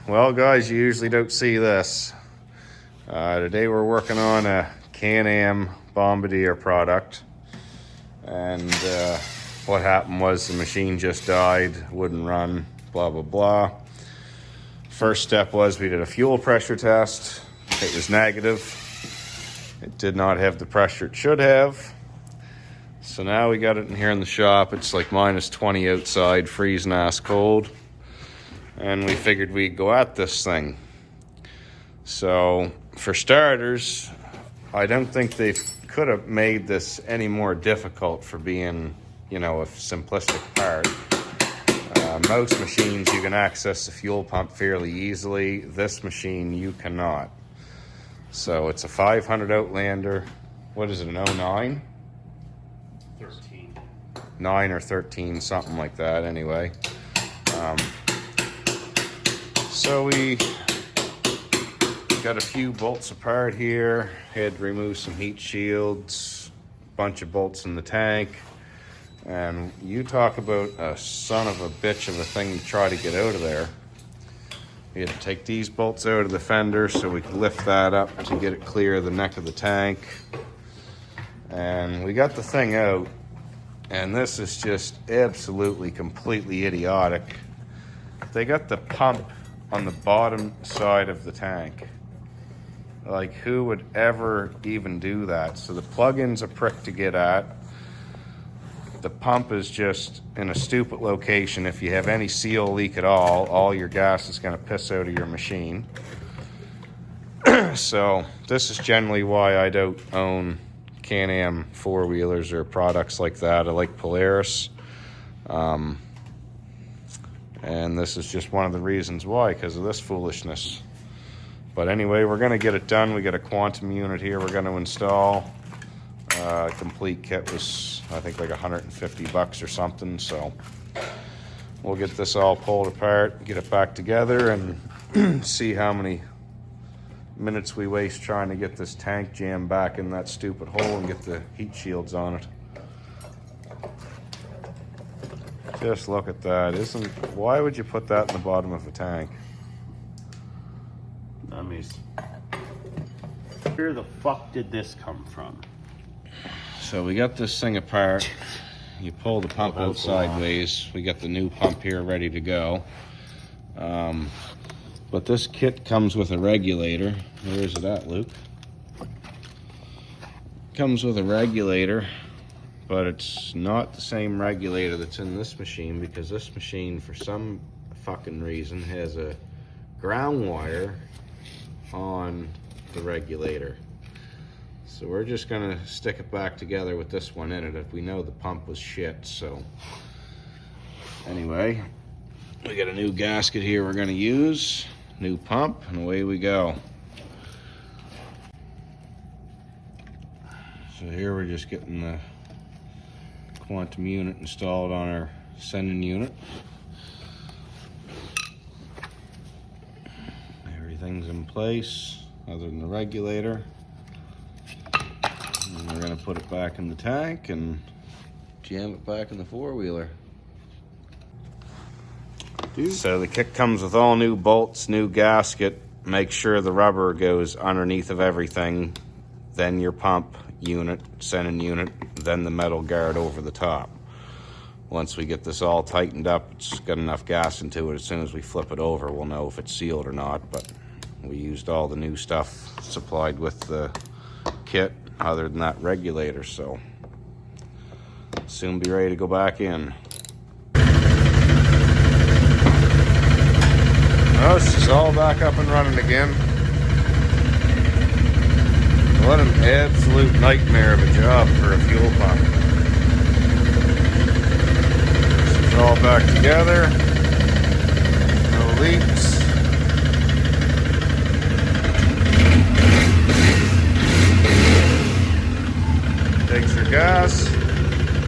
Well, guys, you usually don't see this. Today we're working on a Can-Am Bombardier product. And what happened was the machine just died, wouldn't run, blah, blah, blah. First step was we did a fuel pressure test. It was negative. It did not have the pressure it should have. So now we got it in here in the shop. It's like minus 20 outside, freezing ass cold. And we figured we'd go at this thing. So for starters, I don't think they could have made this any more difficult for being, you know, a simplistic part. Most machines you can access the fuel pump fairly easily. This machine you cannot. So it's a 500 Outlander. What is it, an 09? 13. 9 or 13, something like that anyway. So we got a few bolts apart here. Had to remove some heat shields, bunch of bolts in the tank. And you talk about a son of a bitch of a thing to try to get out of there. We had to take these bolts out of the fender so we could lift that up to get it clear of the neck of the tank. And we got the thing out. And this is just absolutely, completely idiotic. They got the pump on the bottom side of the tank. Like, who would ever even do that? So the plug-in's a prick to get at. The pump is just in a stupid location. If you have any seal leak at all your gas is gonna piss out of your machine. So this is generally why I don't own Can-Am four-wheelers or products like that. I like Polaris. And this is just one of the reasons why, because of this foolishness. But anyway, we're gonna get it done. We got a quantum unit here we're gonna install. Complete kit was, I think, like 150 bucks or something. So we'll get this all pulled apart, get it back together, and see how many minutes we waste trying to get this tank jammed back in that stupid hole and get the heat shields on it. Just look at that. Why would you put that in the bottom of a tank? Dummies. Where the fuck did this come from? So we got this thing apart. You pull the pump out sideways. We got the new pump here ready to go. But this kit comes with a regulator. Where is it at, Luke? Comes with a regulator. But it's not the same regulator that's in this machine, because this machine, for some fucking reason, has a ground wire on the regulator. So we're just gonna stick it back together with this one in it if we know the pump was shit. So anyway, we got a new gasket here we're gonna use, new pump, and away we go. So here we're just getting the quantum unit installed on our sending unit. Everything's in place other than the regulator. And we're gonna put it back in the tank and jam it back in the four-wheeler. So the kit comes with all new bolts, new gasket. Make sure the rubber goes underneath of everything, then your pump unit, sending unit, then the metal guard over the top. Once we get this all tightened up, it's got enough gas into it. As soon as we flip it over, we'll know if it's sealed or not. But we used all the new stuff supplied with the kit other than that regulator, so soon be ready to go back in. Oh, this is all back up and running again. What an absolute nightmare of a job for a fuel pump. This is all back together. No leaks. Takes your gas.